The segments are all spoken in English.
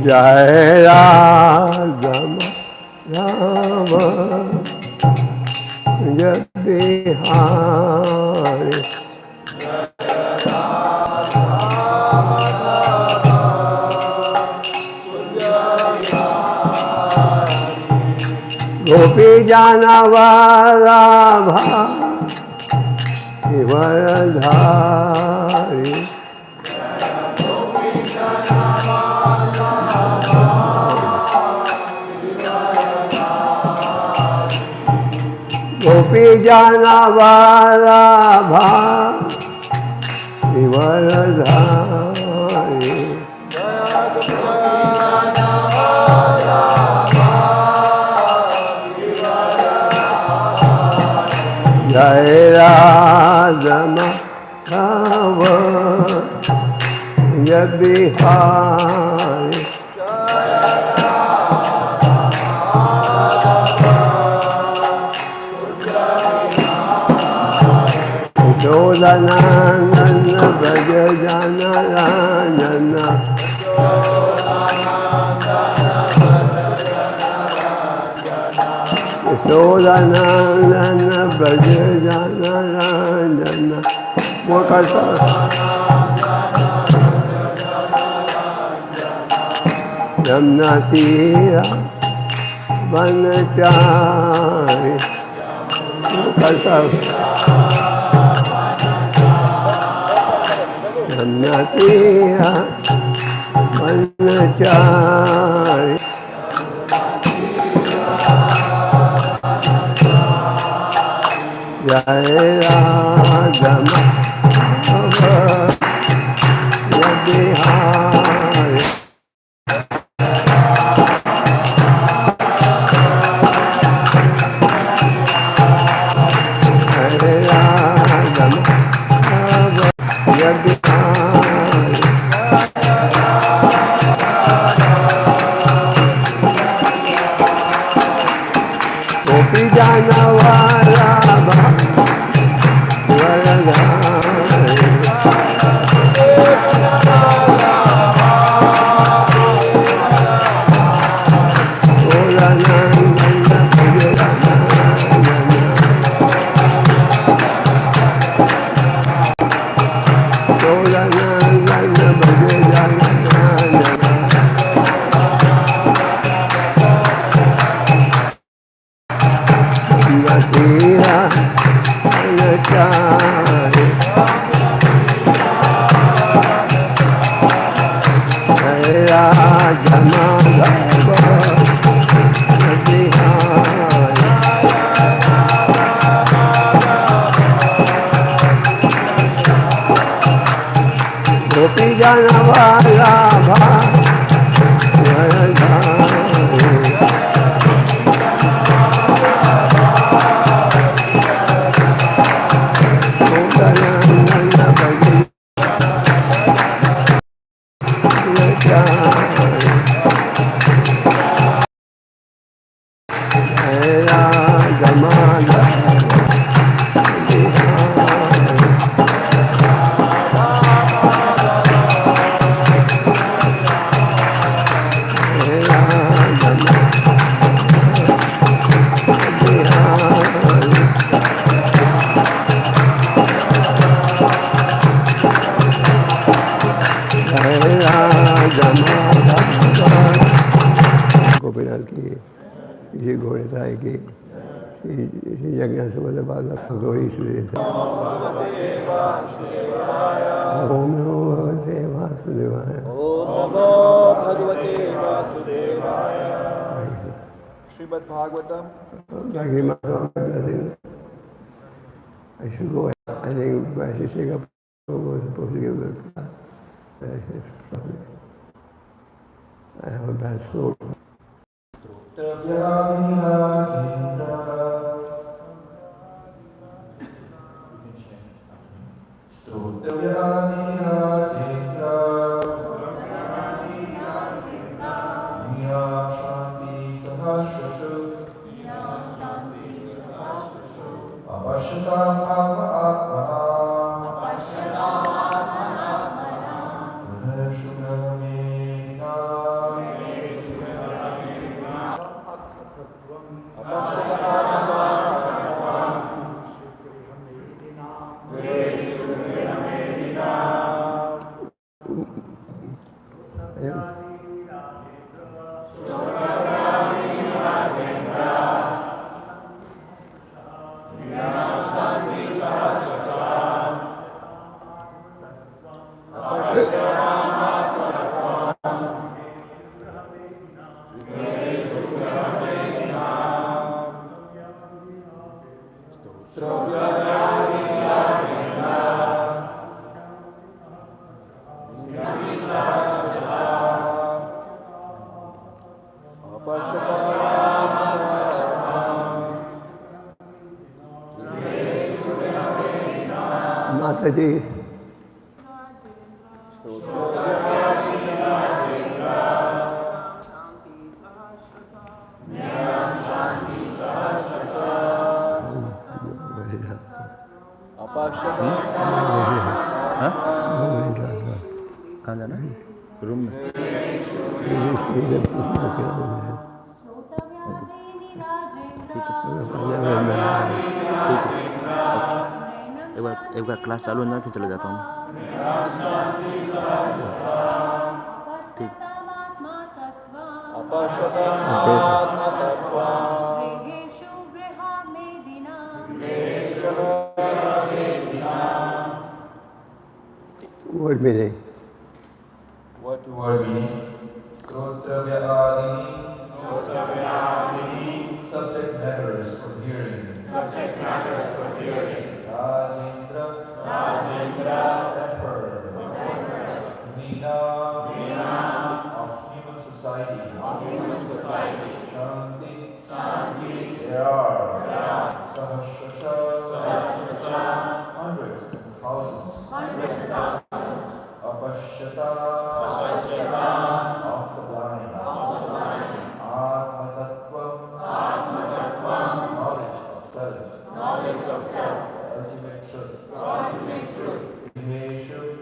Jai Radha Rama Jai Bihari Gopi Jana Vallabha Giridhari Gopi Jana Vallabha Giridhari Jai Radha Madhava Jai Bihari Yashodanandana Braja Jana Ranjana Yashodanandana Braja Jana Ranjana Mokasa Yamna Tira Vanachari Mokasa Yamna Tira Vanachari Jai Radha Madhava Jai Bihari Jai Radha Madhava Jai Bihari Gopi Jana Vallabha Gopi Jana Vallabha Gopinath की श्री घोड़ेताई की श्री यज्ञ संबंध बाला गौरी सुरेश ओम नमो भगवते वासुदेवाय ओम नमो भगवते वासुदेवाय Shrimad Bhagavatam I should go. I think I should take up. I was supposed to give the class. I have a bad throat. Mataji. कहाँ जाना है? रूम में। एक बार क्लास चालू हो जाए फिर चले जाता हूँ। ठीक। Word meaning. What word meaning? Subject matters for hearing. Rajendra, Emperor. Nina, of human society. Shanti, there are. Sahasrasha, hundreds and thousands. Apashyata, of the blind. Atma-tattvam, knowledge of self. Ultimate truth.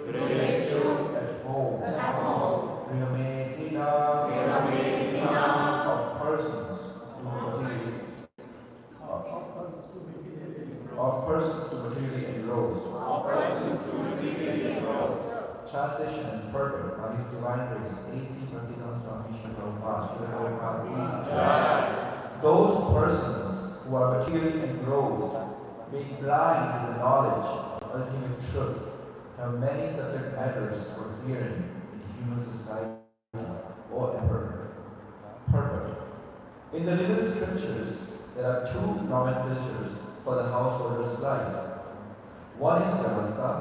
Griheshu, at home. Grihamedina, of persons to materially engross. Translation and purport by His Divine Grace, 𝐃𝐲𝐬𝐭𝐫𝐚𝐜𝐿 Those persons who are materially engrossed, being blind to the knowledge of ultimate truth, have many subject matters for hearing in human society. O Emperor. Purport. In the living scriptures, there are two nomenclatures for the householder's life. One is Grahastha,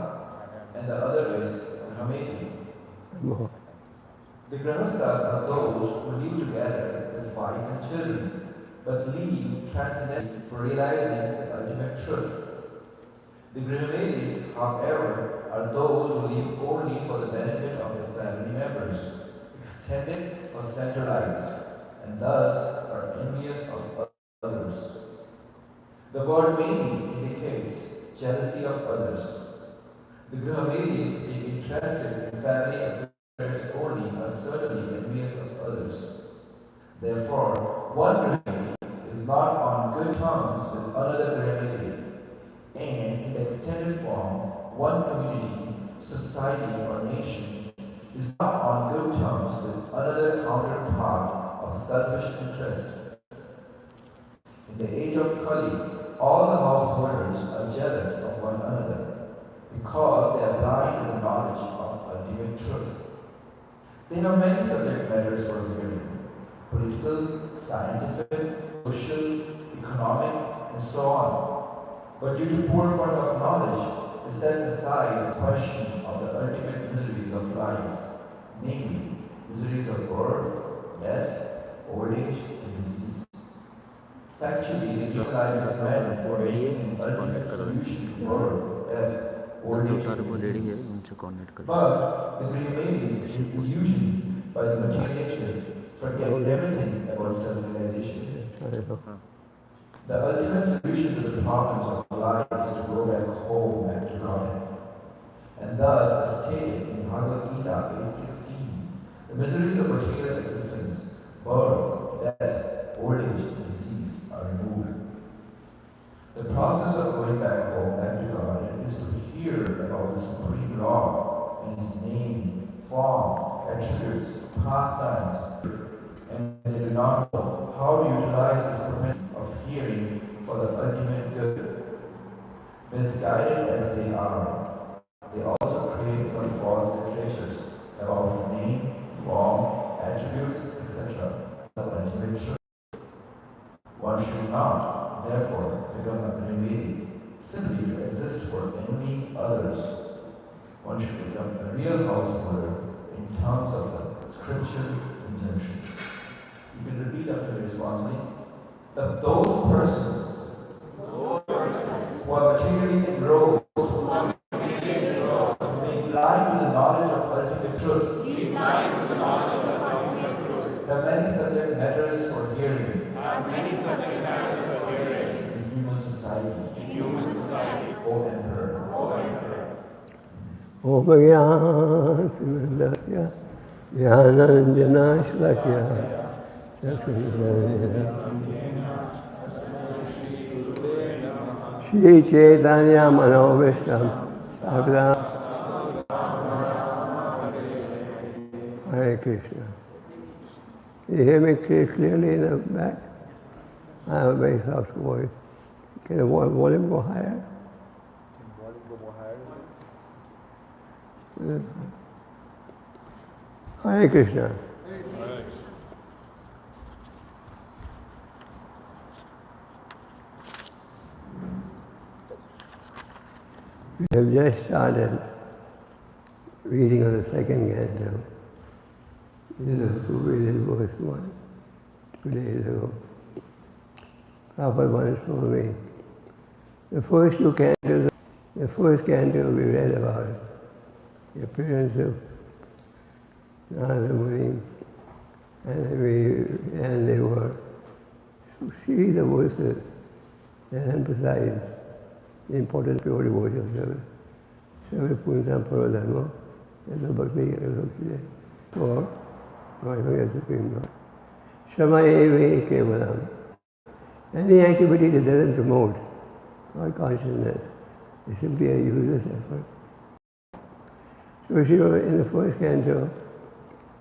and the other is Brahmeti. The Grahasthas are those who live together with wife and children, but live transcendent for realizing the ultimate truth. The Grihametis, however, are those who live only for the benefit of their family members, extended or centralized, and thus are envious of others. The word meti indicates jealousy of others. The Grihametis, being interested in family affairs only, are certainly envious of others. Therefore, one Grihameti is not on good terms with another Grihameti, and in the extended form, one community, society, or nation is not on good terms with another counterpart of selfish interest. In the age of Kali, all the householders are jealous of one another because they are blind to the knowledge of ultimate truth. They have many subject matters for hearing: political, scientific, social, economic, and so on. But due to poor fund of knowledge, they set aside the question of the ultimate miseries of life, namely miseries of birth, death, old age, and disease. Factually, the human life is meant for making an ultimate solution to birth, death, old age, and disease. But the Grihametis, in illusion by the material nature, forget everything about self-realization. The ultimate solution to the problems of life is to go back home and to Godhead. And thus, as stated in Bhagavad Gita 8:16, the miseries of material existence, birth, death, old age, and disease are removed. The process of going back home, back to Godhead, is to hear about the Supreme Lord and His name, form, attributes, pastimes, and they do not know how to utilize this propensity of hearing for the ultimate good. Misguided as they are, they also create some false literatures about name, form, attributes, etc. The ultimate truth. One should not, therefore, become a Grenadier simply to exist for envying others. One should become a real householder in terms of the scriptural injunctions. You can repeat after me responsibly. That those persons who are materially engrossed, being blind to the knowledge of ultimate truth, have many subject matters for hearing in human society, O Emperor. 𝐿 Jnananjana-shlakya Shri Chaitanya Manobhishtam Sabda Hare Krishna. Can you hear me clearly in the back? I have a very soft voice. Can the volume go higher? Hare Krishna. We have just started reading of the second canto. This is we did verse 1 2 days ago. Prabhupada once told me, the first two cantos, the first canto we read about the appearance of Narada Muni, and they were a series of verses that emphasized the importance of pure devotional service. Service Punsam Paradharma, Yasa Bhakti Yasa for glorifying the Supreme Lord. Shama eve kevalam. Any activity that doesn't promote God consciousness is simply a useless effort. So in the first canto,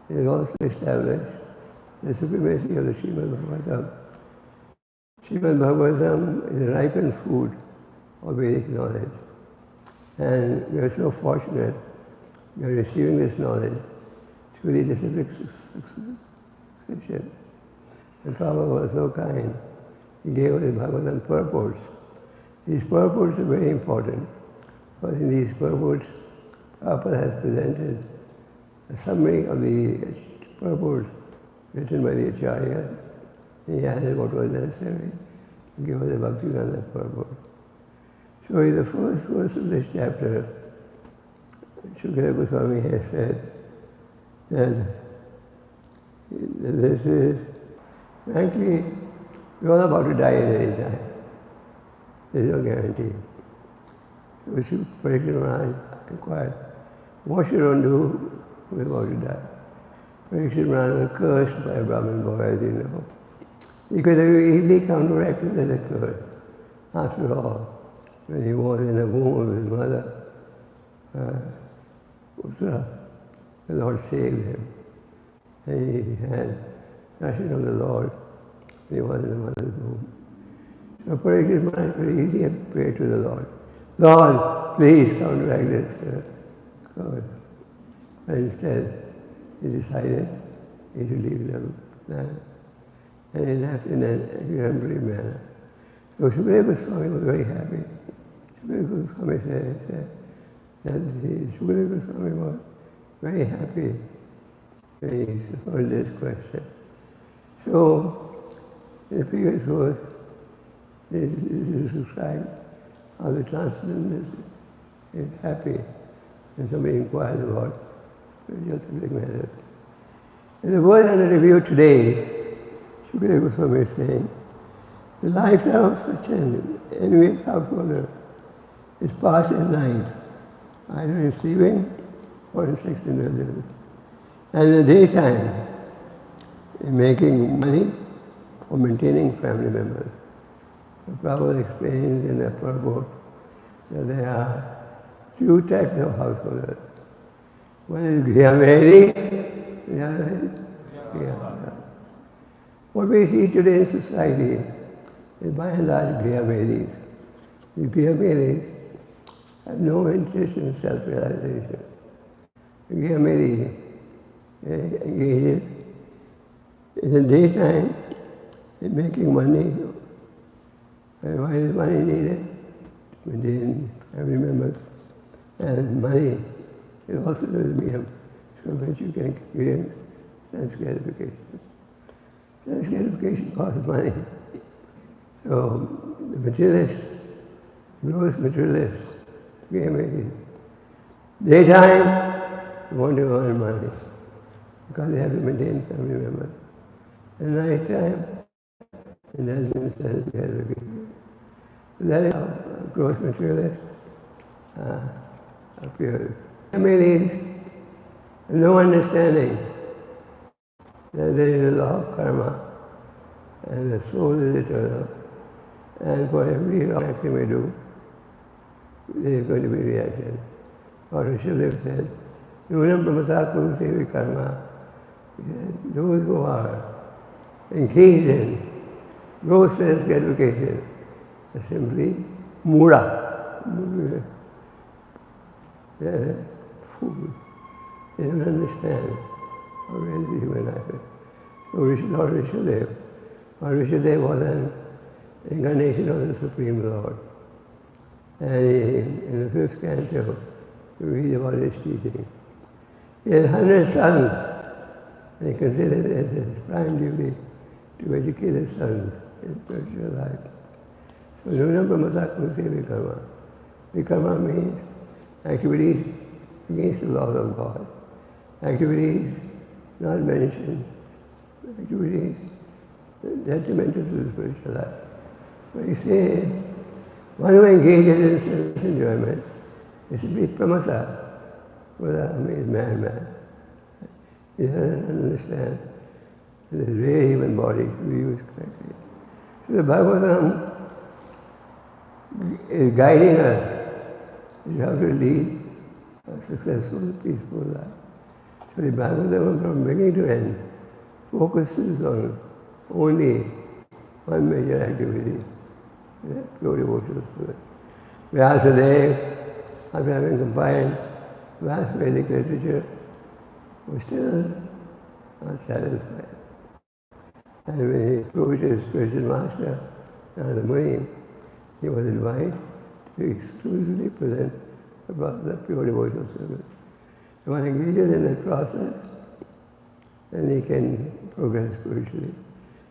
it is also established the supremacy of the Srimad Bhagavatam. Srimad Bhagavatam is a ripened food of Vedic knowledge. And we are so fortunate we are receiving this knowledge through the disciplic subscription. And Prabhupada was so kind. He gave us the Bhagavatam purports. These purports are very important, because in these purports, Prabhupada has presented a summary of the purports written by the Acharya. He added what was necessary to give us the Bhaktivedanta purport. So in the first verse of this chapter, GKG Goswami has said that this is, frankly, we're all about to die at any time. There's no guarantee. So Parikshit Maharaj inquired, what should one do when we're about to die? Parikshit Maharaj was cursed by a Brahmin boy, as you know. He could have easily counteracted that curse. After all, when he was in the womb of his mother, Uttara, the Lord saved him. And he had darshan of the Lord when he was in the mother's womb. So Parikshit Maharaj could easily have prayed to the Lord, Lord, please counteract this curse. But instead, he decided he should leave the land. And he left in an exemplary manner. So GKG Goswami was very happy. GKG Goswami said that GKG Goswami was very happy when he heard this question. So, in the previous verse, this is described how the transcendentalist is happy when somebody inquires about spiritual subject matter. In the verse under review today, GKG Goswami is saying The lifetime of such an envious householder is passed at night, either in sleeping or in sex indulgence. And in the daytime, in making money or maintaining family members. The Prabhupada explains in the purport that there are two types of householders. One is Grihāmedi, the other is Grihāmedi. What we see today in society is by and large Grihāmedis. The Grihāmedis have no interest in self-realization. The Grihāmedi engages in the daytime in making money. And why is money needed? To maintain family members. And money is also the medium through which you can experience sense gratification. Sense gratification costs money. So the materialist, gross materialist, daytime, they want to earn money because they have to maintain family members. At night time, indulgence sense gratification. So that is how gross materialist appears. Families have no understanding that there is a law of karma and the soul is eternal, and for every wrong act you may do, there is going to be reaction. Or Srila said, Nunam Brahmasatma Sevi Karma. He said, those who are engaged in gross sense gratification are simply mura. They're fools. They don't understand how real the human life is. So Lord Rishadev was an incarnation of the Supreme Lord. And in the 5th canto, we read about his teaching. He had 100 sons, and he considered it his prime duty to educate his sons in spiritual life. So Nunam Brahmasatma Sevi Karma. Vikarma means activities against the laws of God. Activities not mentioned. Activities detrimental to the spiritual life. So he says, one who engages in sense enjoyment is simply pramasa. Pramasa means madman. He doesn't understand that the real human body should be used correctly. So the Bhagavatam is guiding us in how to lead a successful, peaceful life. So the Bhagavatam from beginning to end focuses on only one major activity, pure devotional service. Vyasadeva, after having compiled vast Vedic literature, was still not satisfied. And when he approached his spiritual master, Narada Muni, he was advised to exclusively present the pure devotional service. If one engages in that process, then he can progress spiritually.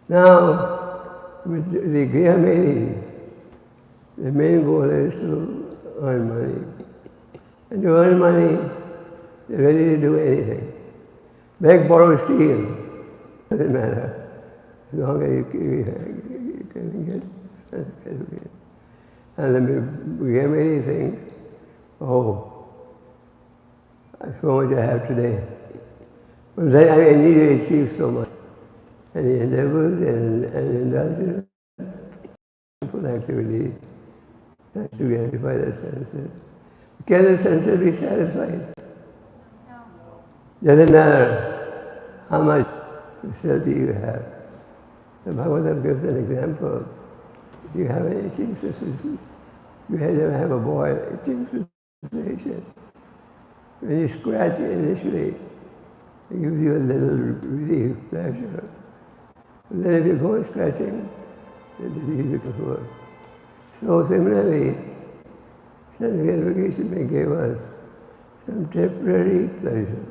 Now, with the Grihāmedi, the main goal is to earn money. And to earn money, they're ready to do anything. Beg, borrow, steal, doesn't matter. As long as you can get education. And the Grihāmedi thinks, oh, so much I have today. But then I need to achieve so much. And he endeavors and indulges in simple activity to gratify the senses. Can the senses be satisfied? No. Doesn't matter how much facility you have. The Bhagavatam gives an example. You have an itching sensation. You have a boil, itching sensation. When you scratch initially, it gives you a little relief, pleasure. But then if you go on scratching, the disease becomes worse. So similarly, sense gratification may give us some temporary pleasure.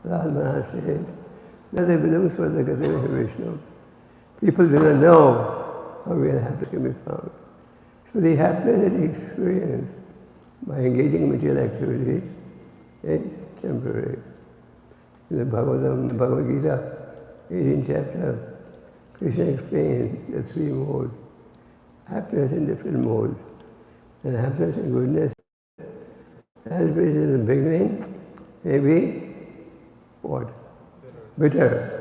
Lal Maharaj said, nothing belongs for the Gatina Vishnu. People do not know how real happiness can be found. So the happiness that you experience by engaging in material activity is temporary. In the Bhagavad Gita, 18th chapter, Krishna explains the 3 modes happiness in different modes. And happiness and goodness, that which is in the beginning may be what? Bitter.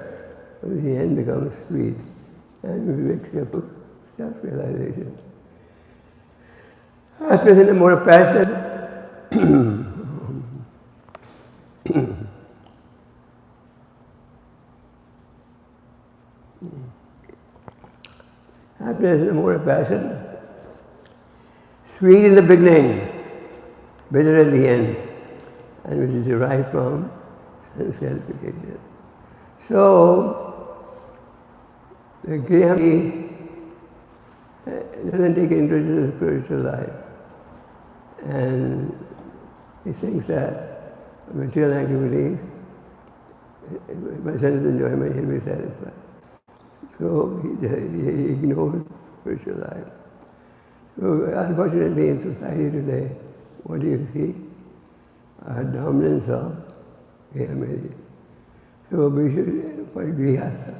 But in the end becomes sweet. And we accept self-realization. Happiness in the mode of passion. Happiness in the mode of passion. Sweet in the beginning, bitter at the end, and which is derived from sense gratification. So, the Grihami doesn't take interest in the spiritual life, and he thinks that material activities, by sense enjoyment, he'll be satisfied. So he ignores spiritual life. So unfortunately in society today, what do you see? A dominance of Grihami. So we should, for Grihastha.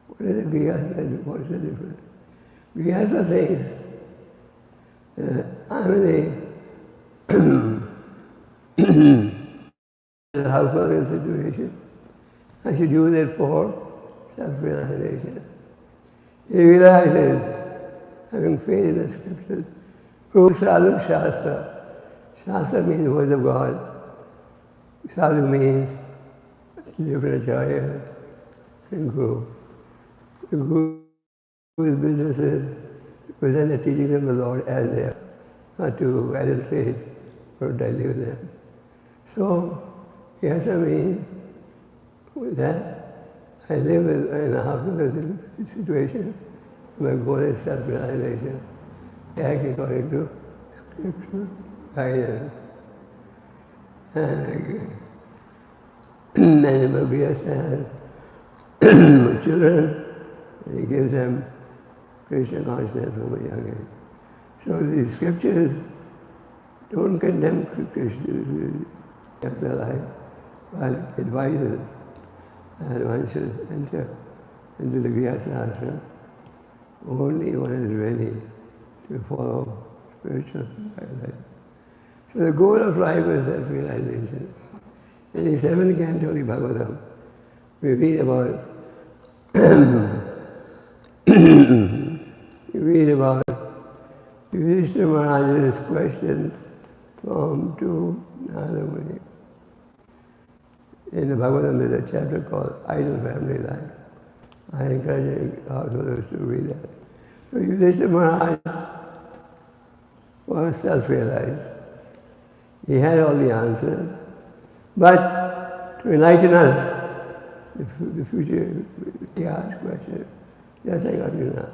What is a Grihastha? What's the difference? Grihastha thinks, I'm in a household situation. I should use it for self-realization. He realizes, having faith in the scriptures, Guru Sadhu Shastra. Shastra means the words of God. Sadhu means different acharyas and Guru. The Guru's business is to present the teachings of the Lord as they are, not to adulterate or dilute them. So, Yasa means with that, I live in a hospital situation. My goal is self-realization. I act according to scripture guidance. And the Gopal has children, and he gives them Kṛṣna consciousness from a young age. So these scriptures don't condemn Krishna's life, but advises that one should enter into the Grihastha ashram only one is ready to follow spiritual life. So the goal of life is self-realization. In the 7th canto of the Bhagavatam, we read about Yudhishthira Maharaja's questions from to Narada Muni. In the Bhagavatam there's a chapter called Ideal Family Life. I encourage householders to read that. So Yudhishthira Maharaj was self-realized. He had all the answers, but to enlighten us, the future, he asked questions, just like Arjuna.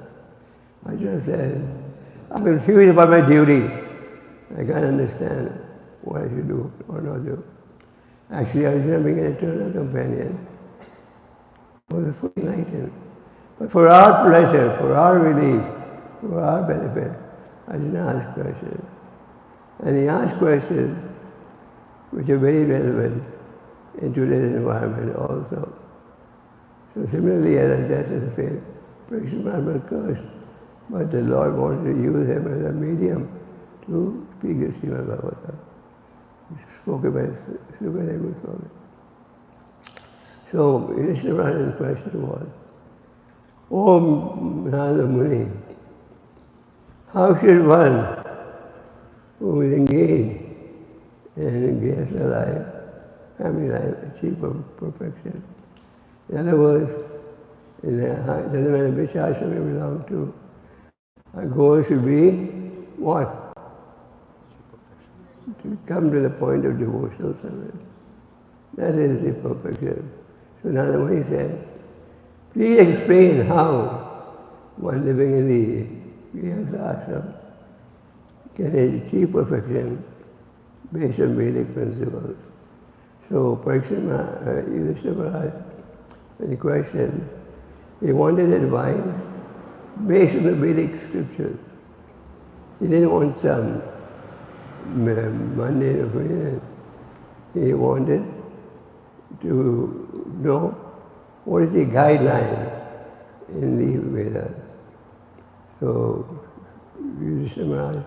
Arjuna said, I'm confused about my duty. I can't understand what I should do or not do. Actually, Arjuna being an eternal companion was fully enlightened. But for our pleasure, for our relief, for our benefit, Arjuna asked questions. And he asked questions which are very relevant in today's environment also. So similarly, as a justice faith, Kṛṣna was cursed, but the Lord wanted to use him as a medium to speak the Srimad Bhagavatam. Spoken by GKG Goswami. So Yudhishthira Maharaj's question was, O Narada Muni, how should one who is engaged in Grihastha life, family life, achieve perfection? In other words, it doesn't matter which ashram you belong to, our goal should be what? To come to the point of devotional service. That is the perfection. So Narada Muni said, please explain how one living in the Grihastha ashram can achieve perfection based on Vedic principles. So Yudhishthira Maharaj, when he questioned, he wanted advice based on the Vedic scriptures. He didn't want some mundane opinion. He wanted to know what is the guideline in the Vedas. So Krishna Maharaj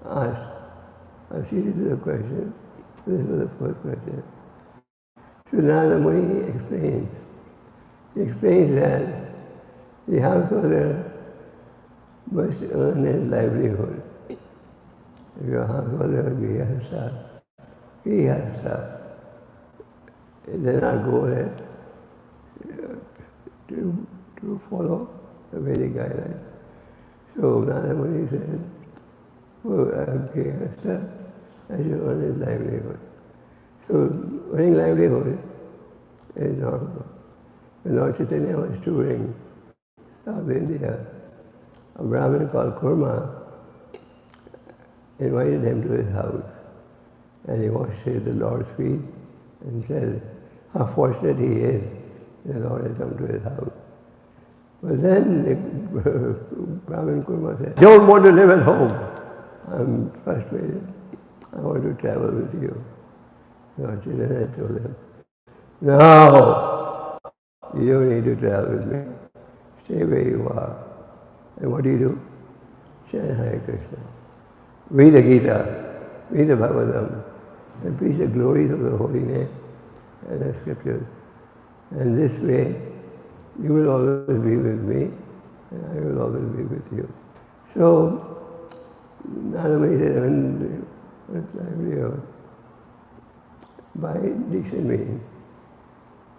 asked a series of questions. This was the first question. So Narada Muni explains. He explains that the householder must earn his livelihood. If you're a householder, grihastha, then our goal is to follow the Vedic guidelines. So Narada Muni said, for a grihastha, I should earn his livelihood. So earning livelihood is normal. When Lord Chaitanya was touring South India, a Brahmin called Kurma invited him to his house, and he washed the Lord's feet and said how fortunate he is that the Lord has come to his house. But then the Brahmin Kurma said, don't want to live at home. I'm frustrated. I want to travel with you. Lord Chaitanya told him, no, you don't need to travel with me. Stay where you are. And what do? Chant Hare Krishna. Read the Gita, read the Bhagavatam, and preach the glories of the holy name and the scriptures. And this way, you will always be with me, and I will always be with you. So, Narada Muni said, by decent means.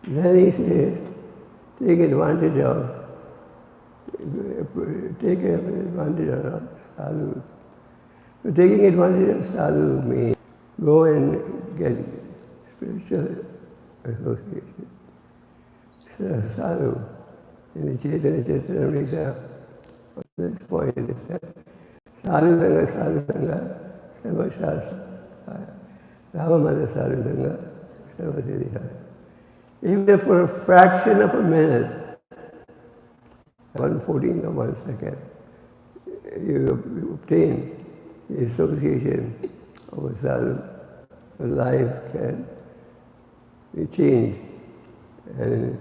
Then he says, take advantage of sadhus. So taking advantage of sadhu means go and get spiritual association. So sadhu, in the Chaitanya Charitamrita, on this point it is said, sadhu sangha, sarva shastra, Ramamada sadhu sangha, sarva siddhihaya. Even for a fraction of a minute, 1/14 of 1 second, you obtain the association of a sadhu. Your life can be changed, and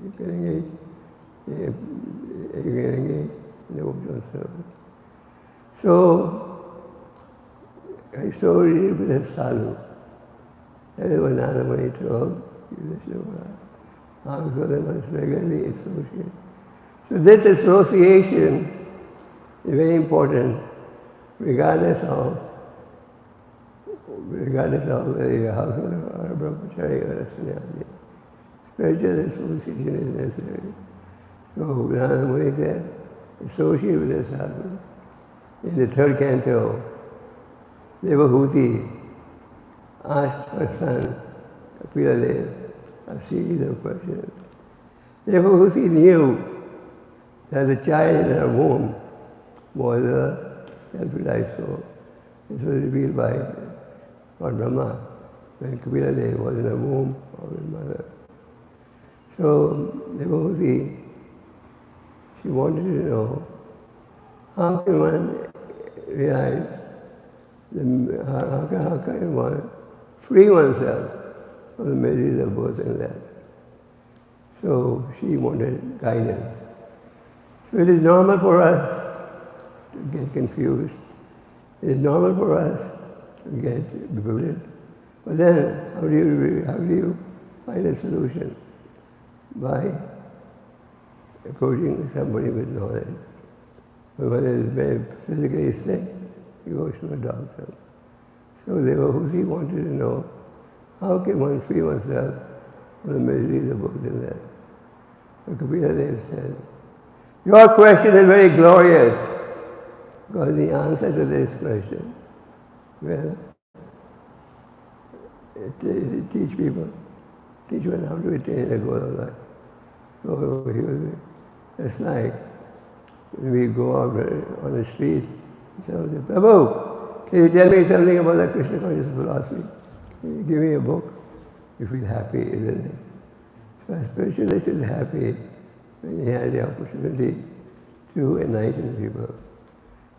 you can engage in devotional service. So, I associated with a sadhu. That is what Narada Muni told so they must regularly associate. So this association is very important regardless of whether you're a householder or a brahmachari or a sannyasi. Spiritual association is necessary. So Narada Muni said, associate with the sadhu. In the third canto, Devahuti asked her son, Kapila, a series of questions. Devahuti knew that the child in her womb was a self-realized soul. This was revealed by Lord Brahma when Kapila was in the womb of his mother. So Devahuti, she wanted to know how can one realize, how can one free oneself from the miseries of birth and death. So she wanted guidance. So it is normal for us to get confused. It is normal for us to get bewildered. But then how do you find a solution? By approaching somebody with knowledge. When one is very physically sick, he goes to a doctor. So Devahuti wanted to know, how can one free oneself from the miseries of birth and death? So Kapila said, your question is very glorious, because the answer to this question will teach one how to attain the goal of life. So he was just like when we go out on the street, someone says, Prabhu, can you tell me something about the Krishna consciousness philosophy? Can you give me a book? You feel happy, isn't it? So a spiritualist is happy when he has the opportunity to enlighten people.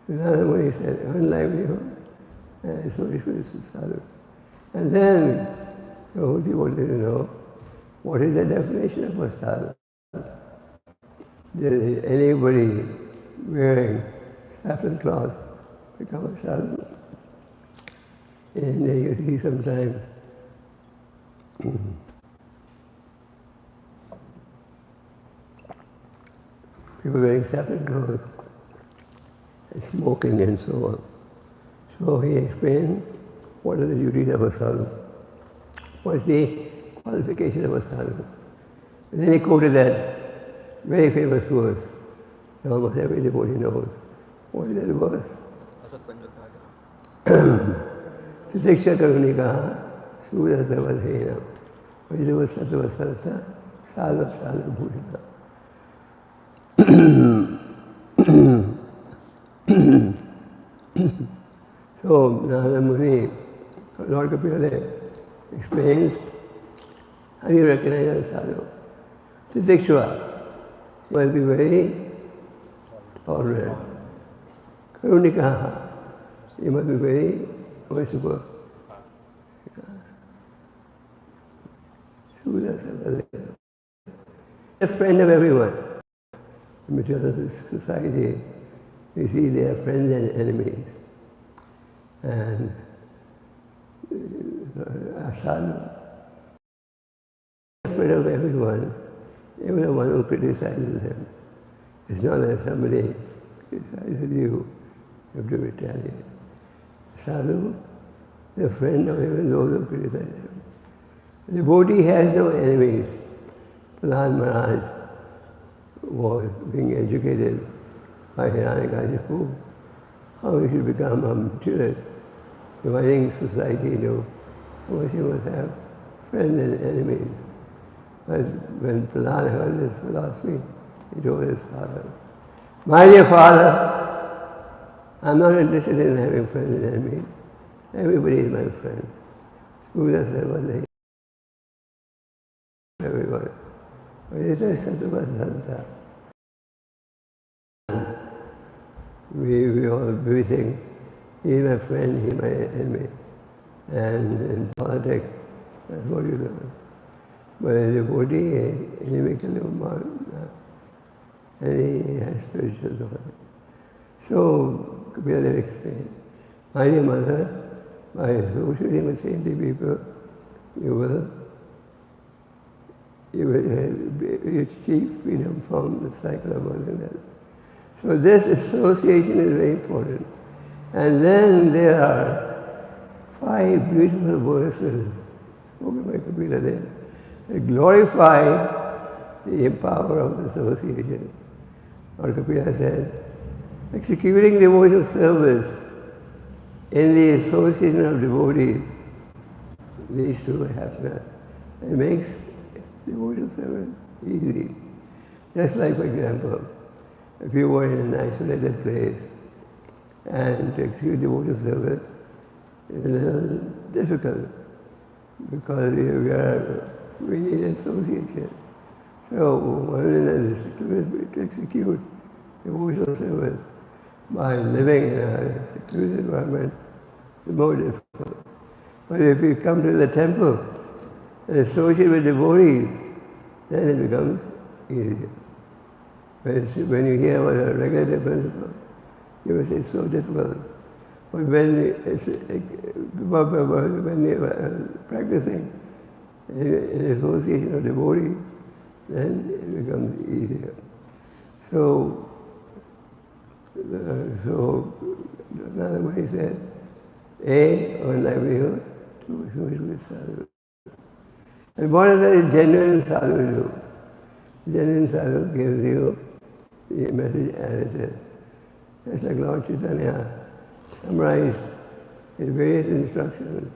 So Narada Muni said, earn livelihood, and so it was sadhu. And then Devahuti wanted to know, what is the definition of a sadhu? Is anybody wearing saffron cloth, become a sadhu. In India you see sometimes people wearing saffron clothes and smoking and so on. So he explained what are the duties of a sadhu, what's the qualification of a sadhu. And then he quoted that very famous verse that almost every devotee knows. What is that verse? Siksha karunikaha sudha sarvadhena vajjava sattva sarta sadha sadha bhujana. So Narada Muni, Lord Kapila explains how you recognize a sadhu. Sitikshva must be very tolerant. Karunikaha, you must be very merciful. A friend of everyone. In material society, you see they are friends and enemies. And a sadhu, a friend of everyone, even the one who criticizes him. It's not that somebody criticizes you, you have to retaliate. Sadhu, the friend of even those who criticize him. The devotee has no enemies. Prahlad Maharaj was being educated by Hiranyakashipu how he should become a materialist, dividing society into how much he must have friends and enemies. But when Prahlad heard this philosophy, he told his father, "My dear father, I'm not interested in having friends and enemies. Everybody is my friend. Sudha sarvadaya. Everyone. Vajjava sattva sarta." We think, he's my friend, he's my enemy. And in politics, that's what you learn. But a devotee, enemy can live more, and he has spiritual knowledge. So, Kapila explained, my dear mother, by associating with saintly people, you will achieve freedom from the cycle of birth and death. So this association is very important. And then there are 5 beautiful verses spoken by Kapila there that glorify the power of association. Or Kapila said, executing devotional service in the association of devotees leads to happiness. It makes devotional service easy. Just like, for example, if you were in an isolated place and to execute devotional service is a little difficult because we need association. So one is to execute devotional service by living in a secluded environment is more difficult. But if you come to the temple and associate with devotees, then it becomes easier. When you hear about a regulative principle, you will say it's so difficult. But when you are practicing in association of devotees, then it becomes easier. So another way said, A, earn livelihood, 2, associate with sadhu. And what does a genuine sadhu do? Genuine sadhu gives you the message as it is. Just like Lord Chaitanya summarized his various instructions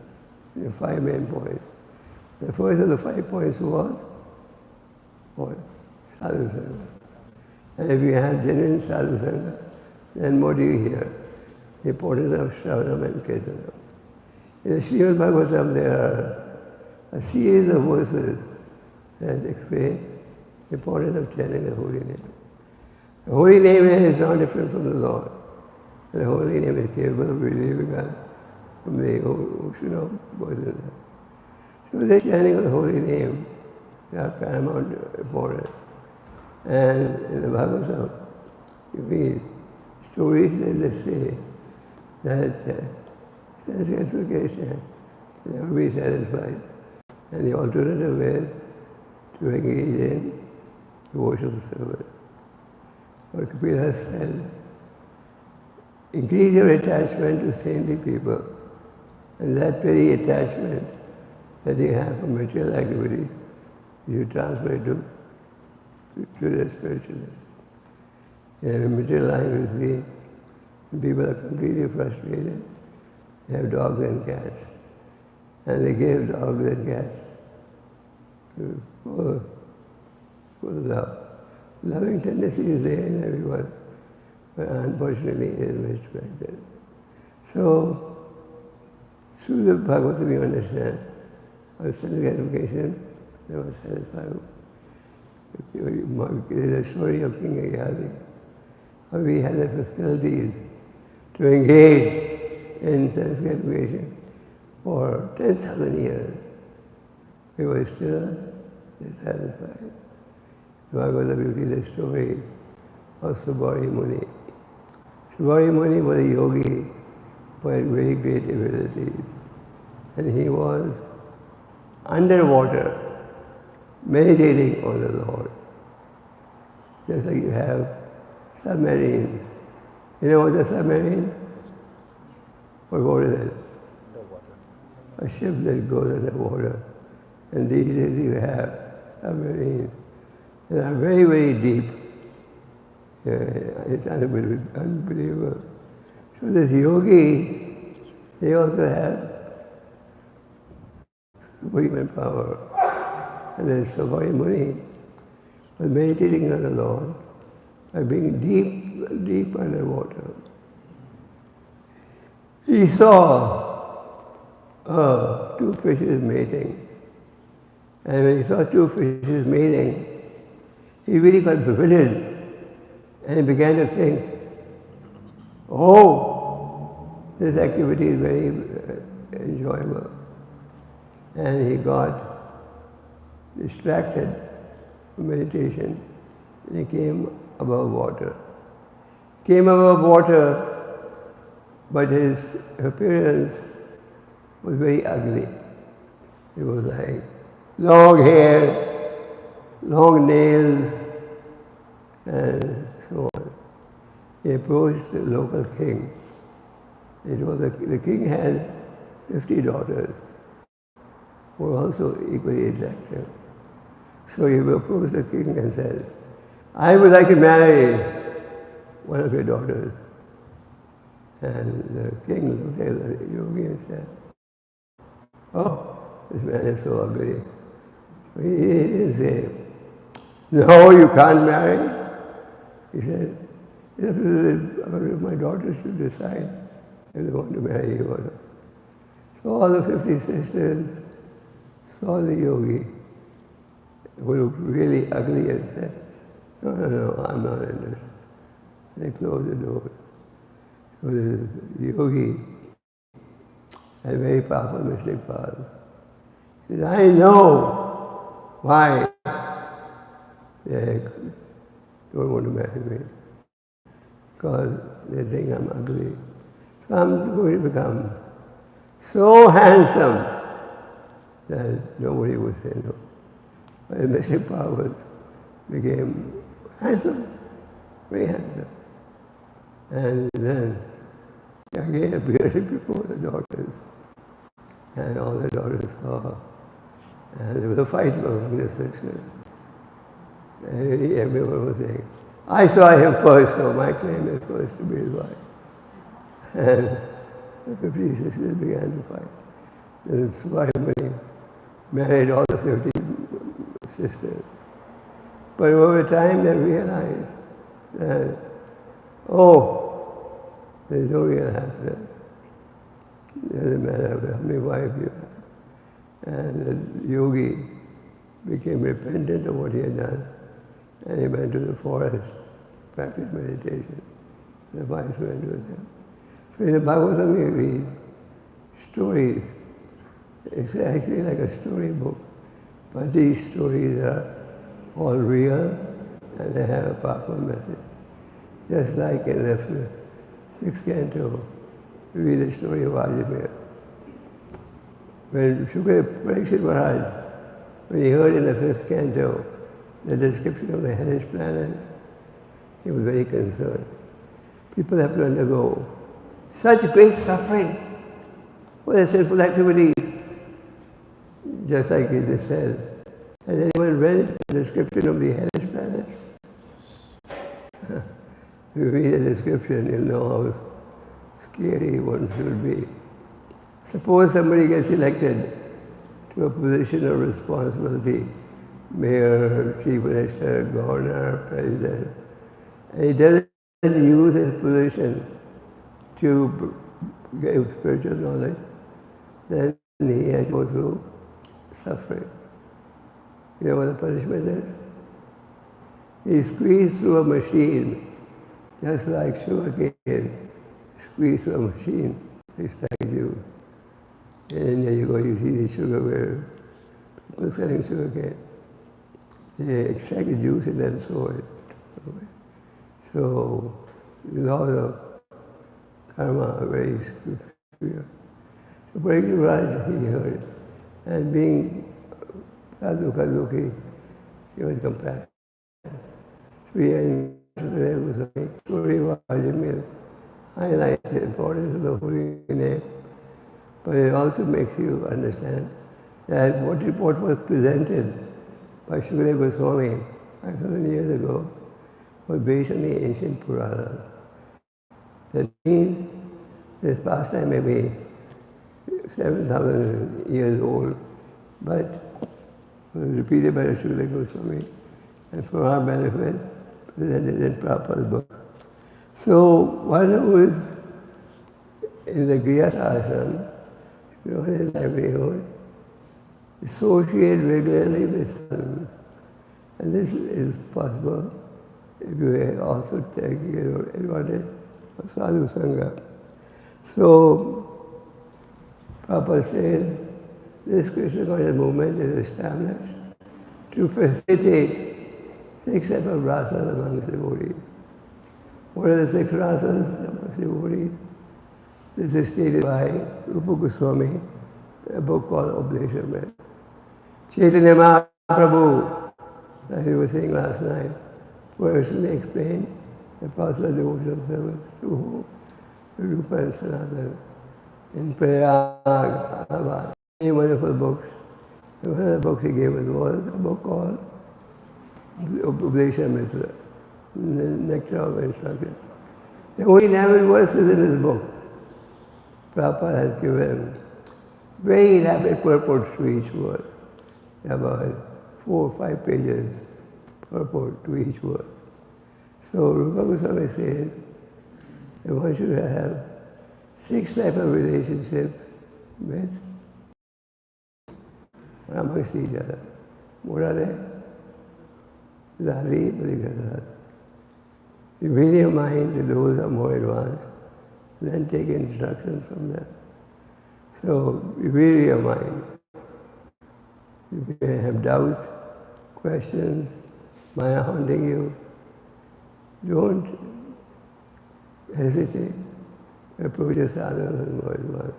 in 5 main points. The first of the 5 points was what? Sadhu Sangha. And if you have genuine sadhu sangha, then what do you hear? The importance of Shravanam and Kirtanam. In the Srimad Bhagavatam there are a series of verses that explain the importance of chanting the holy name. The holy name is not different from the Lord. The holy name is capable of relieving us from the ocean of birth and death. So the chanting of the holy name is paramount importance. And in the Bhagavatam, you read, stories that they say that sense gratification can never be satisfied, and the alternative is to engage in devotional service. What Kapila said, increase your attachment to saintly people, and that very attachment that you have for material activity, you transfer it to the spiritual life. In material life, you see, people are completely frustrated. They have dogs and cats, and they give dogs and cats to full love. Loving tendency is there in everyone, but unfortunately it is misdirected. So, through the Bhagavatam you understand, our sense gratification never satisfied. There is a story of 𝐃𝐢𝐬𝐭𝐫𝐚𝐜𝐿, how we had the facilities to engage in sense gratification for 10,000 years. We were still dissatisfied. Bhagavatam, you read the story of Subhari Muni. Subhari Muni was a yogi who had very great abilities, and he was underwater meditating on the Lord. Just like you have submarines. You know what's a submarine? What is it? A ship that goes underwater. And these days you have submarines that are very, very deep. It's unbelievable. So this yogi, they also have superhuman power. And then Subhari Muni was meditating on the Lord by being deep, deep underwater. He saw two fishes mating. And when he saw two fishes mating, he really got bewildered. And he began to think, oh, this activity is very enjoyable. And he got distracted from meditation, and he came above water. Came above water, but his appearance was very ugly. It was like long hair, long nails, and so on. He approached the local king. It was the king had 50 daughters who were also equally attractive. So he approached the king and said, I would like to marry one of your daughters. And the king looked at the yogi and said, oh, this man is so ugly. He didn't say, no, you can't marry. He said, my daughter should decide if they want to marry you or not. So all the 50 sisters saw the yogi, who looked really ugly, and said, no, I'm not interested. And they closed the door. So the yogi had very powerful mystic powers. He said, I know why they don't want to marry me. Because they think I'm ugly. So I'm going to become so handsome that nobody would say no. My mystic powers became handsome, very handsome. And then again appeared before the daughters. And all the daughters saw. And there was a fight among the sisters. And everyone was saying, I saw him first, so my claim is first to be his wife. And the 50 sisters began to fight. Then Subhari Muni married all the 50 sisters. But over time they realized that, oh, there's no real happiness. It doesn't matter how many wives you have. And the yogi became repentant of what he had done. And he went to the forest to practice meditation. The wives went with him. So in the Bhagavatam we read stories. It's actually like a storybook. But these stories are all real and they have a powerful message. Just like in the 6th canto, we read the story of Ajmer. When Parikshit Maharaj, when he heard in the 5th canto the description of the hellish planet, he was very concerned. People have to undergo such great suffering for their sinful activities, just like it is said. Has anyone read the description of the hellish planets? If you read the description, you'll know how scary one should be. Suppose somebody gets elected to a position of responsibility, mayor, chief minister, governor, president, and he doesn't use his position to give spiritual knowledge, then he has to go through suffering. You know what the punishment is? He's squeezed through a machine, just like sugarcane, squeezed through a machine, extract juice. In India you go, you see the sugar where people selling sugarcane. They extract the juice and then throw it away. So the laws of karma are very severe. So Parikshit Maharaj, he heard, and being sadhu-kaduki, he was compassionate. So he entered the story of Ajmer, highlights the importance of the holy name, but it also makes you understand that what was presented by GKG Goswami 5,000 years ago was based on the ancient Puranas. That means this pastime may be 7,000 years old, but was repeated by GKG Goswami, and for our benefit, presented in Prabhupada's book. So one who is in the Grihastha ashram, his livelihood, associate regularly with sadhus. And this is possible if you also take advantage of sadhu sangha. So Prabhupada says, this Krishna conscious movement is established to facilitate 6 types of rasas among devotees. What are the 6 rasas among devotees? This is stated by Rupa Goswami, a book called Oblation. Chaitanya Mahaprabhu, as we were saying last night, personally explained the process of devotional service to whom? To Rupa and Sanatana in Prayag, Allahabad. Many wonderful books. And one of the books he gave us was a book called Oblation Mitra, Nectar of Instruction. There are only 11 verses in this book. Prabhupada has given very elaborate purports to each word, about 4 or 5 pages purport to each word. So Rupa Goswami says that one should have 6 types of relationships with amongst each other. What are they? Zali, Parigrahad. You bring your mind to those who are more advanced, then take instructions from them. So you read your mind. You may have doubts, questions, Maya haunting you. Don't hesitate. Approach a sadhu and more advanced.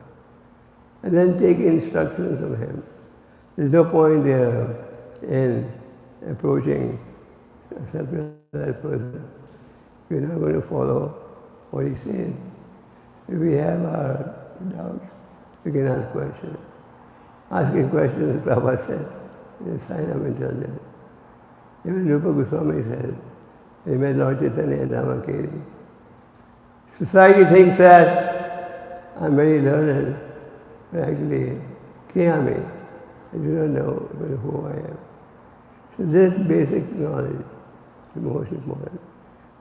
And then take instructions from him. There's no point in approaching a self-realized person. You're not going to follow what he says. If we have our doubts, we can ask questions. Asking questions, Prabhupada said, is a sign of intelligence. Even Rupa Goswami said, he met Lord Chaitanya and Ramakiri. Society thinks that I'm very learned, but actually, 𝐾𝐢𝐬𝐭𝐫𝐚𝐜. I do not know even who I am. So this basic knowledge is most important.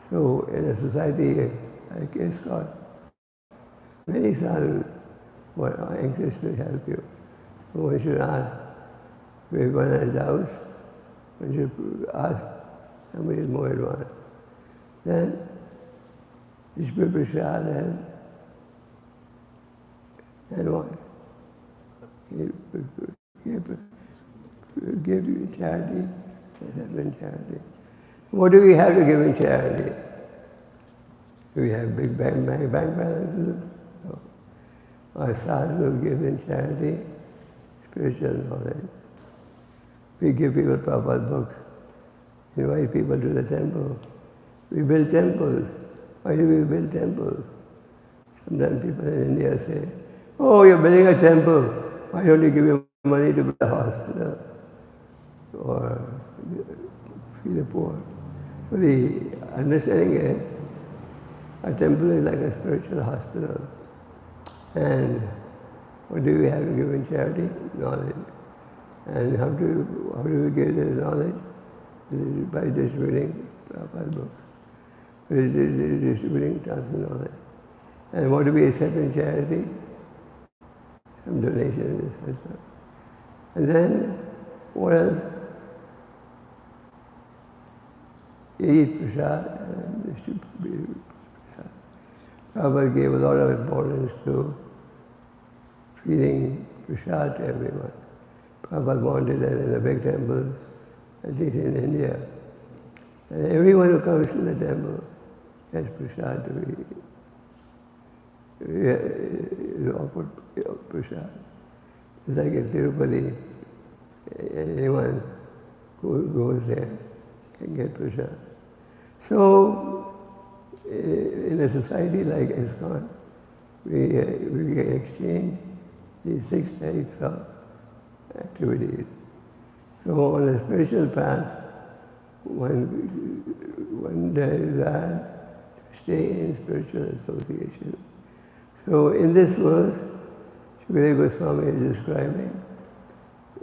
So in a society like ISKCON, many sadhus are anxious to help you. So one should ask, if one has doubts, one should ask somebody more advanced. Then, Ishwar Prasad and what? Give you charity, and have in charity. What do we have to give in charity? Do we have big bank balances? No. Our sadhus give in charity spiritual knowledge. We give people Prabhupada books, invite people to the temple. We build temples. Why do we build temples? Sometimes people in India say, oh, you're building a temple. Why don't you give your money to build a hospital or feed the poor? Well, the understanding is a temple is like a spiritual hospital. And what do we have to give in charity? Knowledge. And how do we give this knowledge? By distributing Prabhupada books. By distributing tons of knowledge. And what do we accept in charity? Some donations, etc. And then, what else? You eat prasad and distribute prasad. Prabhupada gave a lot of importance to feeding prasad to everyone. Prabhupada wanted that in the big temples, at least in India. And everyone who comes to the temple has prasad to eat. Is offered prasad. It's like in Tirupati, anyone who goes there can get prasad. So, in a society like ISKCON, we can exchange these 6 types of activities. So on the spiritual path, one desires to stay in spiritual association. So in this verse, GKG Goswami is describing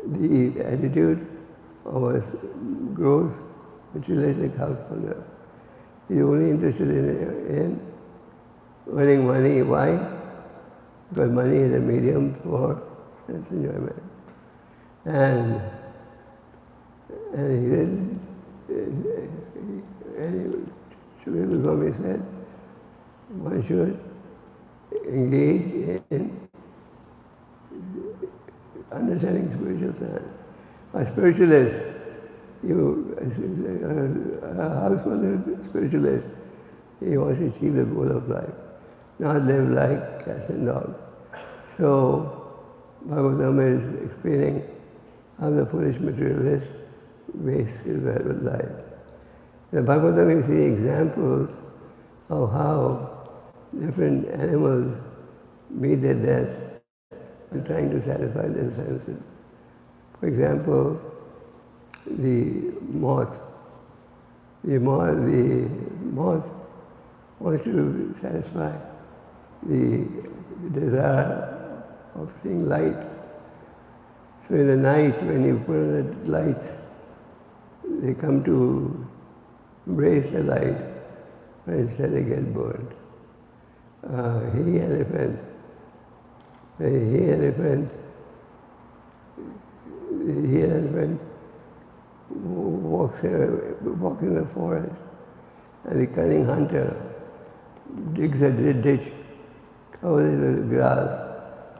the attitude of a gross materialistic householder. He's only interested in earning money. Why? Because money is a medium for sense enjoyment. And he said, GKG Goswami said, one should engage in understanding spiritual science. A spiritualist, a householder spiritualist, he wants to achieve the goal of life, not live like cats and dogs. So, Bhagavatam is explaining how the foolish materialist wastes his valuable life. In the Bhagavatam you see examples of how different animals meet their death by trying to satisfy their senses. For example, the moth. The moth wants to satisfy the desire of seeing light. So in the night, when you put on the lights, they come to embrace the light, but instead they get burned. The he-elephant walks in the forest, and the cunning hunter digs a ditch, covers it with grass,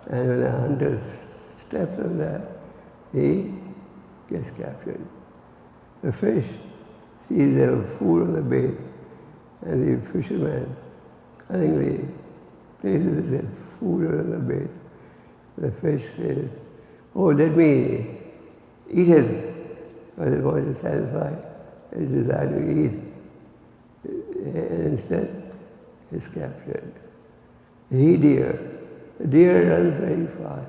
and when the hunter steps on that, he gets captured. The fish sees the food on the bait, and the fisherman cunningly places the food on the bait. The fish says, oh, let me eat it, because it wants to satisfy its desire to eat. And instead, it's captured. The deer runs very fast,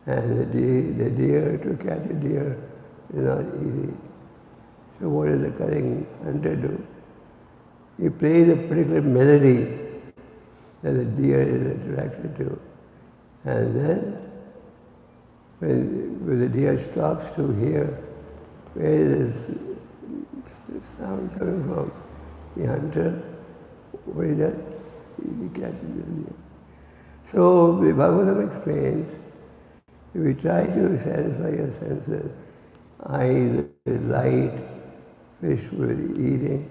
and the deer, to catch a deer is not easy. So what does the cunning hunter do? He plays a particular melody that the deer is attracted to. And then, when the deer stops to hear where is this sound coming from, the hunter, what he does, he catches the deer. So the Bhagavatam explains, if you try to satisfy your senses, eyes with light, fish with eating,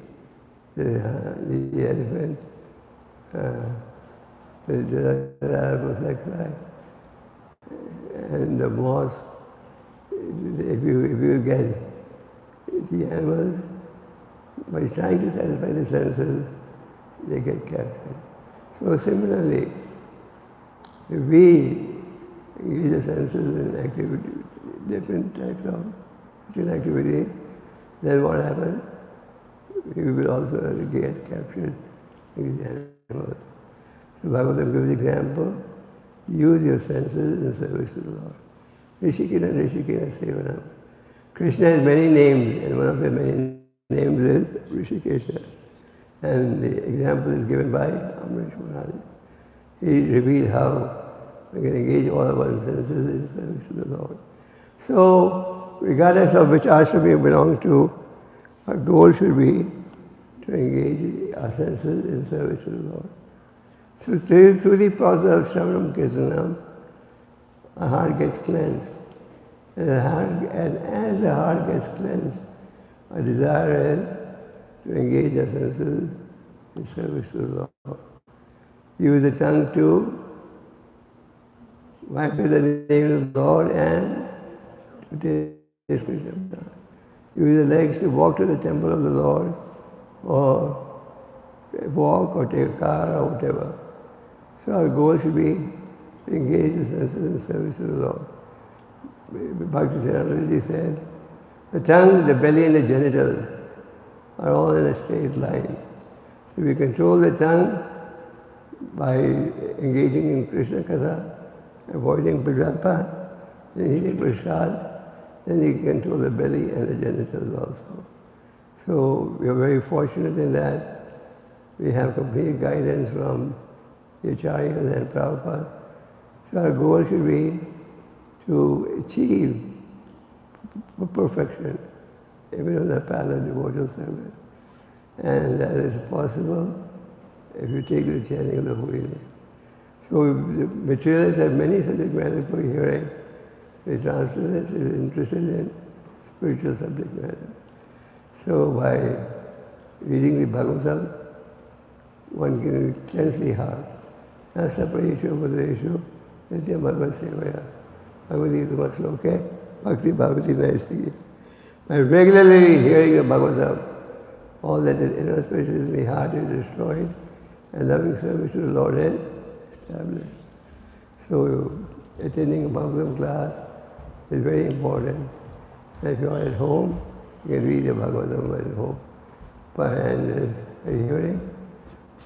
the elephant, the desire for sex life, and the moth, if you get the animals, by trying to satisfy the senses, they get captured. So similarly, if we engage the senses in activity, different types of activity, then what happens? We will also get captured in these animals. So Bhagavatam gives example, use your senses in service to the Lord. Rishikena Rishikena Sevanam. Krishna has many names, and one of the many names is Rishikesha. And the example is given by Amrish Maharaj. He revealed how we can engage all of our senses in service to the Lord. So, regardless of which ashram we belong to, our goal should be to engage our senses in service to the Lord. So through the process of Shravanam Kirtanam, our heart gets cleansed. And as the heart gets cleansed, our desire is to engage our senses in service to the Lord. Use the tongue to wipe the name of the Lord and to taste Krishna. Use the legs to walk to the temple of the Lord, or walk or take a car or whatever. So our goal should be to engage the senses in service to the Lord. Bhakti Siddhanta said, the tongue, the belly and the genitals are all in a straight line. So we control the tongue by engaging in Krishna Katha, avoiding Pujapa, then eating Prasad, then you control the belly and the genitals also. So we are very fortunate in that we have complete guidance from the Acharyas and Prabhupada. So our goal should be to achieve perfection, even on the path of devotional service. And that is possible if you take the chanting of the holy name. So the materialists have many subject matters for hearing. The transcendence is interested in spiritual subject matter. So by reading the Bhagavatam, one can cleanse the heart. Nasaprayeshu Bhadreshu Nitya Bhagavad Sevaya. Bhagavati Tamasloke Bhakti Bhagavati Naistiki. By regularly hearing the Bhagavatam, all that is inauspicious in the heart is destroyed, and loving service to the Lord is established. So attending a Bhagavatam class is very important. And if you are at home, you can read the Bhagavatam at home. And by hearing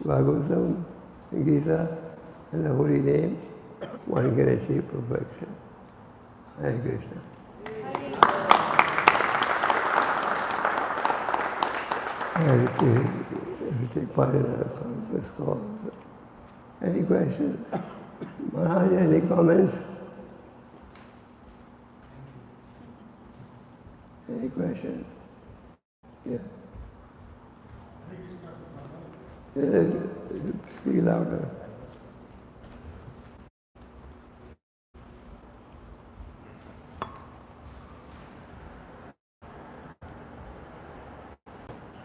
Bhagavatam, Gita, and the holy name, one can achieve perfection. Hare Krishna. If you take part in a conference call. Any questions? Maharaja, any comments? Any questions? Yeah. Speak louder.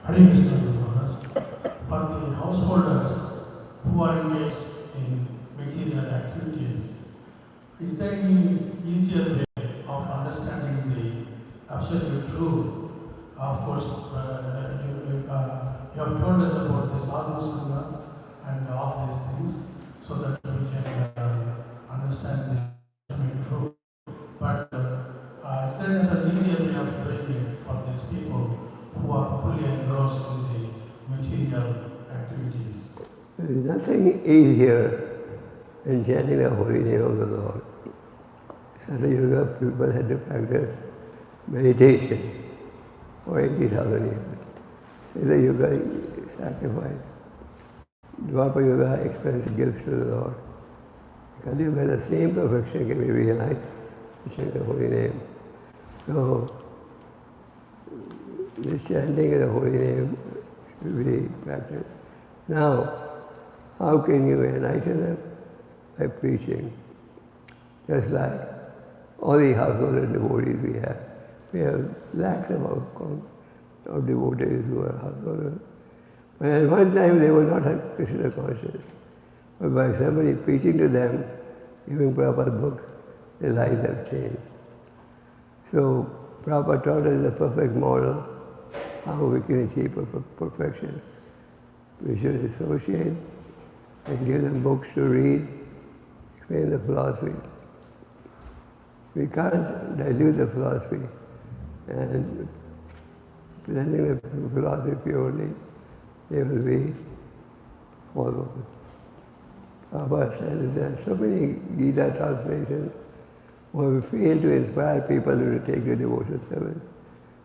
Hare Krishna Maharaj. For the householders who are engaged in material activities, is there any easier way of understanding the absolute truth? Of course, you have told us about the sadhu sangha and all these things, so that we can understand the absolute truth. But is there another easier way of doing it for these people who are fully engrossed in the material activities? There is nothing easier than chanting the holy name of the Lord. Satya Yuga people had to practice meditation for 80,000 years. Satya Yuga sacrifice. Dwapara Yuga expensive gifts to the Lord. Kali Yuga, the same perfection can be realized to chant the holy name. So, this chanting of the holy name should be practiced. Now, how can you enlighten them? By preaching. Just like all the household devotees we have. We have lakhs of devotees who are householders. But at one time they were not Krishna conscious. But by somebody preaching to them, giving Prabhupada's book, their lives have changed. So Prabhupada taught us the perfect model, how we can achieve perfection. We should associate and give them books to read, explain the philosophy. We can't dilute the philosophy and presenting the philosophy purely, they will be followed. Prabhupada said there are so many Gita translations who have failed to inspire people to take the devotional service.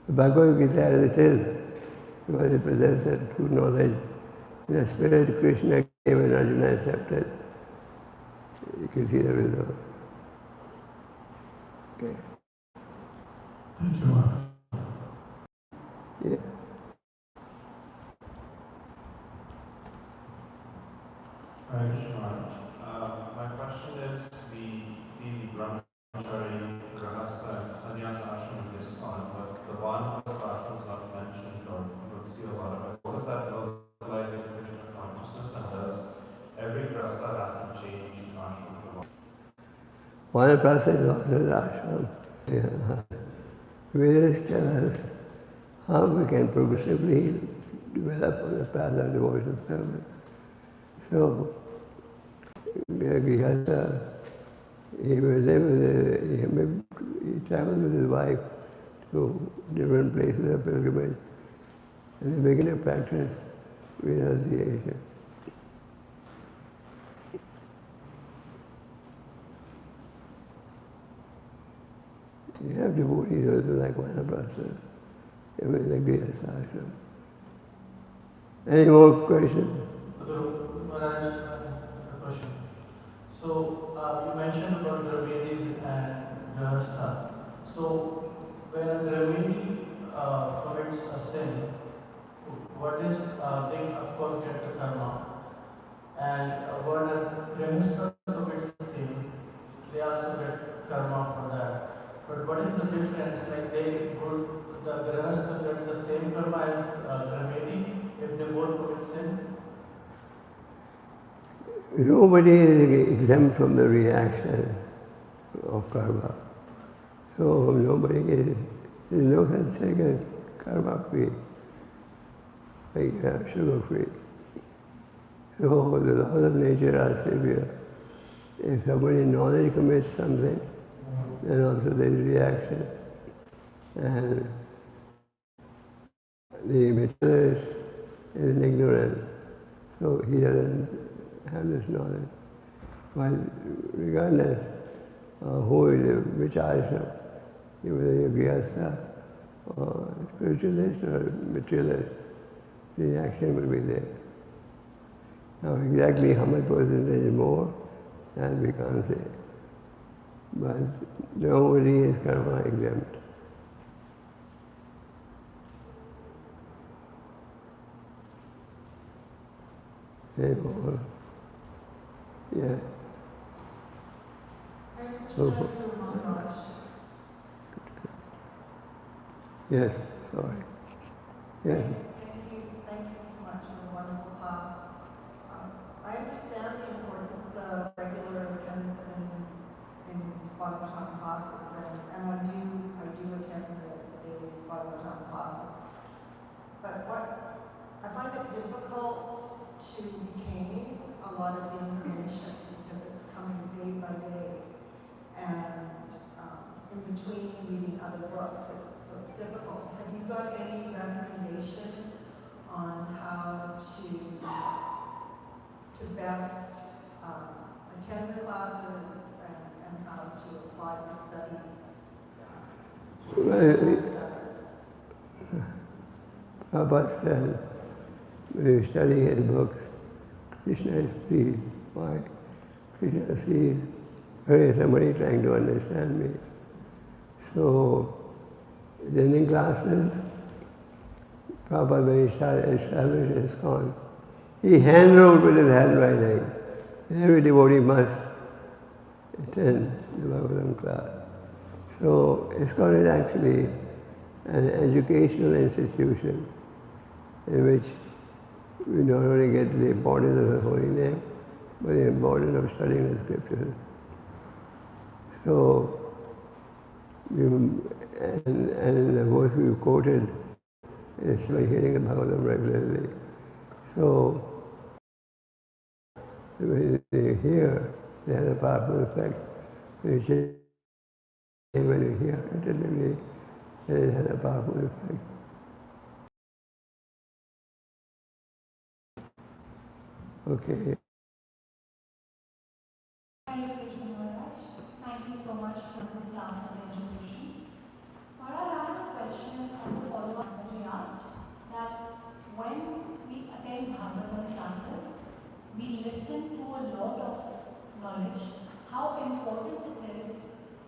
The Bhagavad Gita as it is, because it presents a true knowledge. In the spirit Krishna gave and Arjuna accepted. You can see the result. Okay. Thank you, Maharaj. Yeah. Hare Krishna Maharaj. My question is, we see the brahmachari, grahastha, and sannyasa ashram in ISKCON, but the vanapasta ashram is not mentioned or you don't see a lot of it. What does that look like in Krishna consciousness, and does every grahastha have to change ashram to One person is also an ashram. Yeah. Vedas tell us how we can progressively develop on the path of devotional service. So, Grihastha, he traveled with his wife to different places of pilgrimage, and they began to practice renunciation. You have devotees also like Vanaprastha, even the Grihastha ashram. Any more questions? Maharaj, a question. So, you mentioned about Gravadis and Grahastha. So, when a Gravadi commits a sin, what is, they of course get the karma. And when a Grahastha commits a sin, they also get karma for that. But what is the difference? Like would the Grahastha get the same karma as Gravadi if they both commit sin? Nobody is exempt from the reaction of karma. So nobody is, there's no such thing as karma free, like sugar free. So the laws of nature are severe. If somebody knowledge commits something, then also there is reaction. And the materialist is ignorant, so he doesn't have this knowledge. But regardless of who it is, which ashram, whether you're Grihastha or spiritualist or materialist, the action will be there. Now exactly how much percentage more, that we can't say. But nobody is karma exempt. Therefore, yeah. Yes, sorry. Yes. Thank you so much for the wonderful class. I understand the importance of regular attendance in Bhagavatam classes, and I do attend the daily Bhagavatam classes. But I find it difficult to retain a lot of the information because it's coming day by day, and in between reading other books, so it's difficult. Have you got any recommendations on how to best attend the classes and how to apply the study? Prabhupada said, when you study his books, Krishna is pleased. Why? Krishna sees, there is somebody trying to understand me. So, attending classes, Prabhupada, when he started establishing ISKCON, he hand-wrote with his handwriting. Every devotee must attend the Bhagavatam class. So, ISKCON is actually an educational institution in which we not only get the importance of the holy name, but the importance of studying the scriptures. So, and the verse we've quoted is by hearing the Bhagavatam regularly. So when you hear, they have a powerful effect. When you hear attentively, it has a powerful effect. Okay. Hare Krishna Maharaj. Thank you so much for the class and education. Maharaj, I have a question on the follow-up that you asked, that when we attend Bhagavatam classes, we listen to a lot of knowledge. How important it is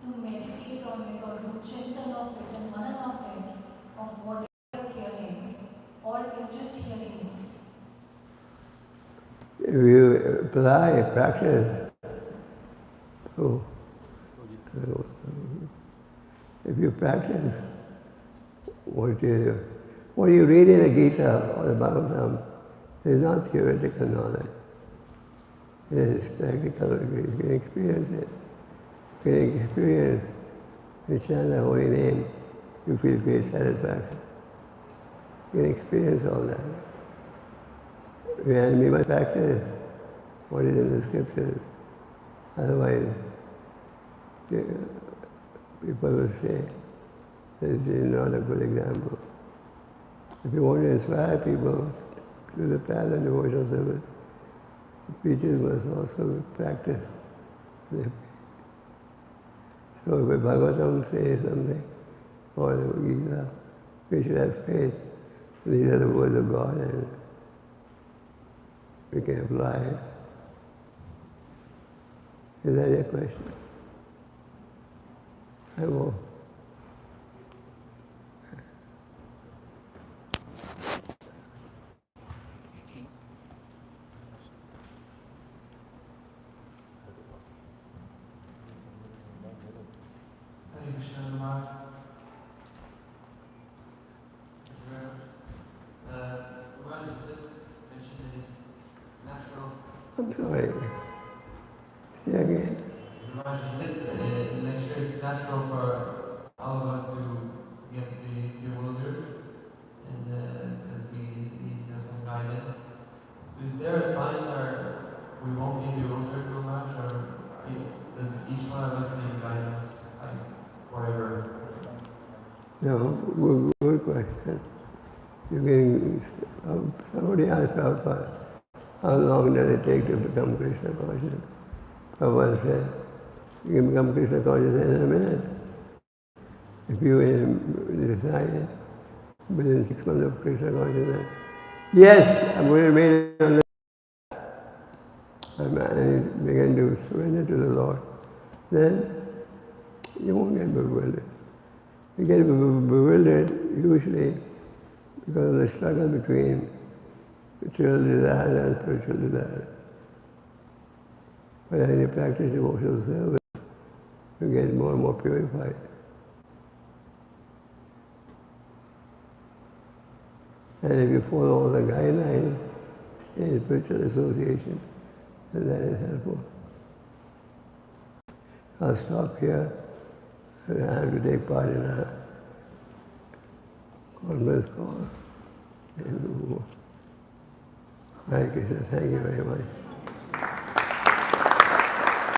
to meditate on it or do chintan of it and manan of it, of what we are hearing, or is just hearing enough? If you apply, practice, if you practice what you read in the Gita or the Bhagavatam is not theoretical knowledge. It is practical. You can experience it. You can experience, you chant the holy name, you feel great satisfaction. You can experience all that. And we must practice what is in the scriptures. Otherwise, people will say, this is not a good example. If you want to inspire people to the path of devotional service, the preachers must also practice. So if the Bhagavatam says something, or the Gita, we should have faith. These are the words of God, and we can apply it. Is that your question? I will. Hare Krishna Maharaj. Maharaj, is it mentioned that it's natural? I'm sorry. Say again. Maharaj, you said in the lecture it's natural for all of us to get bewildered and that we need some guidance. Is there a time where we won't be bewildered too much, or does each one of us need guidance forever? No, good question. Somebody asked Prabhupada, how long does it take to become Krishna conscious? Prabhupada said, you can become Krishna conscious in a minute. If you decide within 6 months of Krishna consciousness, yes, I'm going to remain on the and begin to surrender to the Lord, then you won't get bewildered. You get bewildered usually because of the struggle between material desires and spiritual desires. But as you practice devotional service, you get more and more purified. And if you follow all the guidelines, stay in spiritual association, then that is helpful. I'll stop here. I have to take part in a conference call. Hare Krishna, thank you very much.